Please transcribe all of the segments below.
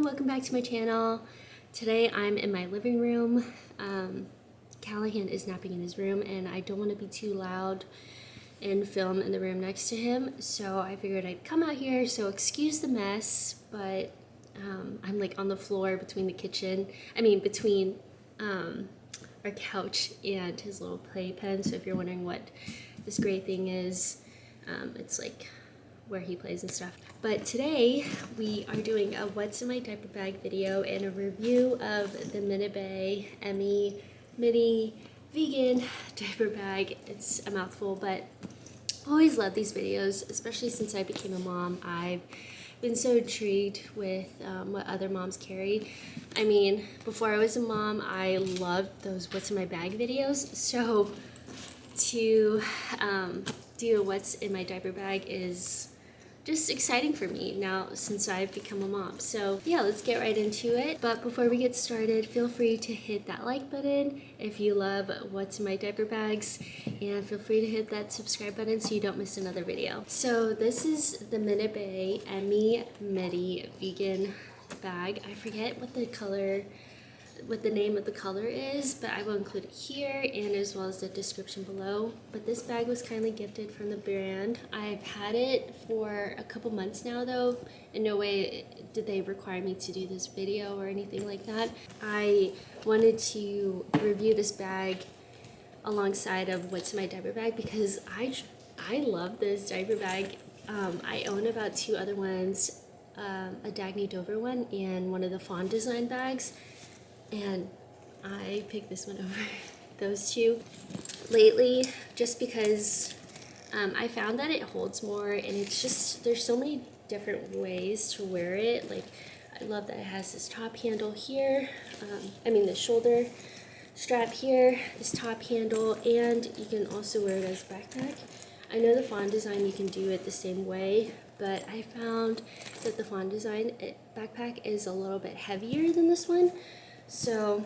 welcome back to my channel. Today I'm in my living room. Callahan is napping in his room and I don't want to be too loud and film in the room next to him, so I figured I'd come out here, so excuse the mess, but I'm like on the floor between the kitchen, between our couch and his little playpen. So if you're wondering what this gray thing is, it's like where he plays and stuff. But today we are doing a what's in my diaper bag video and a review of the Mina Baie Mini Vegan Diaper Bag. It's a mouthful, but I always love these videos, especially since I became a mom. I've been so intrigued with what other moms carry. Before I was a mom, I loved those what's in my bag videos. So to do what's in my diaper bag is just exciting for me now since I've become a mom. So yeah, let's get right into it. But before we get started, feel free to hit that like button if you love what's in my diaper bags, and feel free to hit that subscribe button so you don't miss another video. So this is the Mina Baie Mini Vegan bag. I forget what the name of the color is, but I will include it here and as well as the description below. But this bag was kindly gifted from the brand. I've had it for a couple months now though. In no way did they require me to do this video or anything like that. I wanted to review this bag alongside of what's in my diaper bag because I love this diaper bag. I own about two other ones, a Dagny Dover one and one of the fawn design bags. And I picked this one over those two lately just because I found that it holds more, and it's just, there's so many different ways to wear it. Like, I love that it has this top handle here, the shoulder strap here, this top handle, and you can also wear it as a backpack. I know the fawn design you can do it the same way, but I found that the fawn design backpack is a little bit heavier than this one. So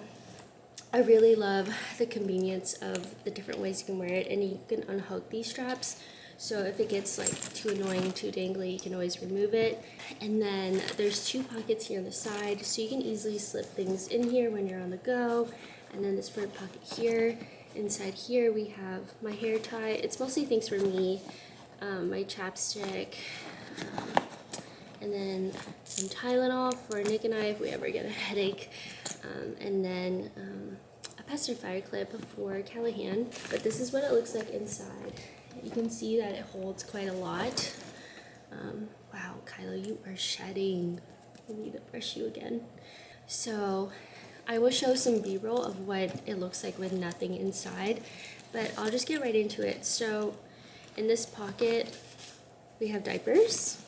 I really love the convenience of the different ways you can wear it, and you can unhook these straps. So if it gets like too annoying, too dangly, you can always remove it. And then there's two pockets here on the side, so you can easily slip things in here when you're on the go. And then this front pocket here. Inside here we have my hair tie. It's mostly things for me, my chapstick, and then some Tylenol for Nick and I if we ever get a headache, and then a pacifier clip for Callahan. But this is what it looks like inside. You can see that it holds quite a lot. Wow, Kylo, you are shedding. I need to brush you again. So I will show some b-roll of what it looks like with nothing inside, but I'll just get right into it. So in this pocket we have diapers.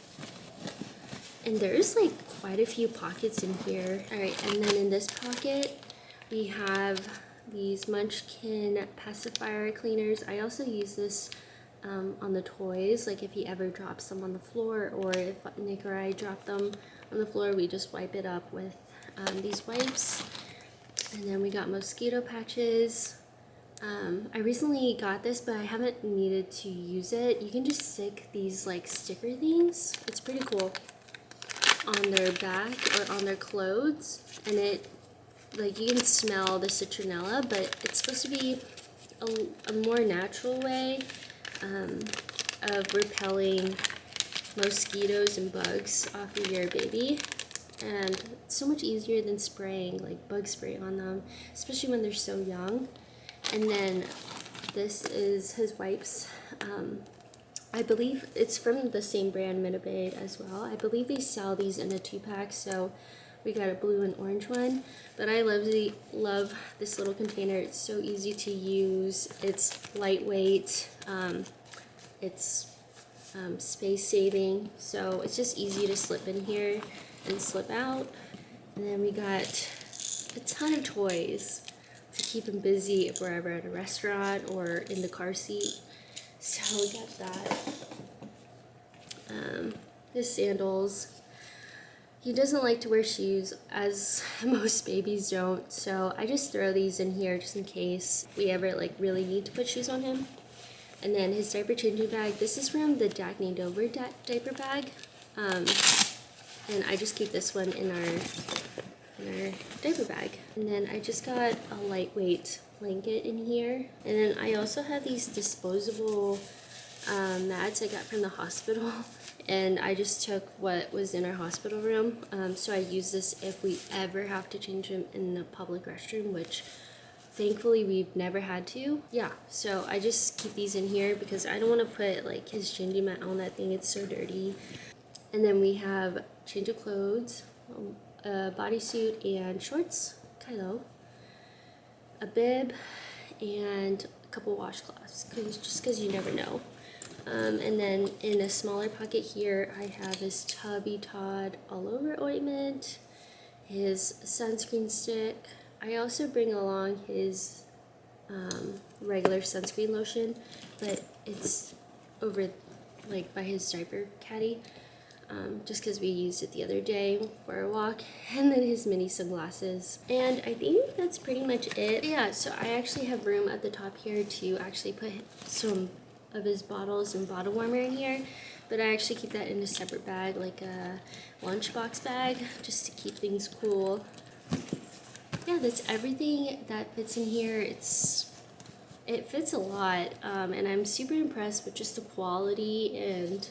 And there's like quite a few pockets in here. All right, and then in this pocket, we have these Munchkin pacifier cleaners. I also use this on the toys, like if he ever drops them on the floor, or if Nick or I drop them on the floor, we just wipe it up with these wipes. And then we got mosquito patches. I recently got this, but I haven't needed to use it. You can just stick these like sticker things. It's pretty cool. On their back or on their clothes, and it, like, you can smell the citronella, but it's supposed to be a more natural way of repelling mosquitoes and bugs off of your baby, and it's so much easier than spraying like bug spray on them, especially when they're so young. And then this is his wipes. I believe it's from the same brand, Mina Baie, as well. I believe they sell these in a 2-pack, so we got a blue and orange one. But I love this little container. It's so easy to use. It's lightweight. It's space saving, so it's just easy to slip in here and slip out. And then we got a ton of toys to keep him busy if we're ever at a restaurant or in the car seat. So we got that. His sandals. He doesn't like to wear shoes, as most babies don't, so I just throw these in here just in case we ever like really need to put shoes on him. And then his diaper changing bag. This is from the Dagny Dover diaper bag. And I just keep this one in our diaper bag. And then I just got a lightweight blanket in here. And then I also have these disposable mats I got from the hospital. And I just took what was in our hospital room. So I use this if we ever have to change them in the public restroom, which thankfully we've never had to. Yeah, so I just keep these in here because I don't want to put like his changing mat on that thing. It's so dirty. And then we have change of clothes, a bodysuit and shorts, Kylo, a bib, and a couple washcloths, just because you never know. And then in a smaller pocket here, I have his Tubby Todd all over ointment, his sunscreen stick. I also bring along his regular sunscreen lotion, but it's over like by his diaper caddy, just because we used it the other day for a walk. And then his mini sunglasses, and I think that's pretty much it. Yeah, so I actually have room at the top here to actually put some of his bottles and bottle warmer in here, but I actually keep that in a separate bag, like a lunchbox bag, just to keep things cool. Yeah, that's everything that fits in here. It fits a lot, and I'm super impressed with just the quality and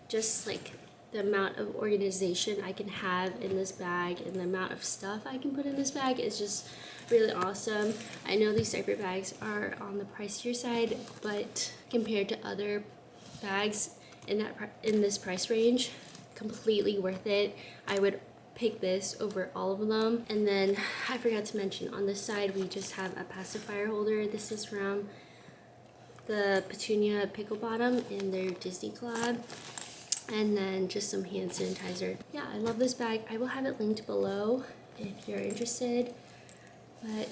just like the amount of organization I can have in this bag, and the amount of stuff I can put in this bag is just really awesome. I know these diaper bags are on the pricier side, but compared to other bags in this price range, completely worth it. I would pick this over all of them. And then I forgot to mention, on this side we just have a pacifier holder. This is from the Petunia Pickle Bottom in their Disney collab. And then just some hand sanitizer. Yeah, I love this bag. I will have it linked below if you're interested. But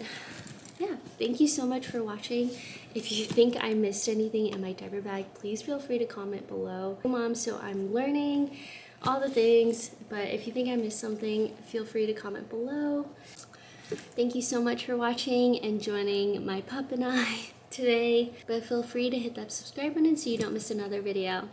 yeah, thank you so much for watching. If you think I missed anything in my diaper bag, please feel free to comment below. Mom, so I'm learning all the things, but if you think I missed something, feel free to comment below. Thank you so much for watching and joining my pup and I today. But feel free to hit that subscribe button so you don't miss another video.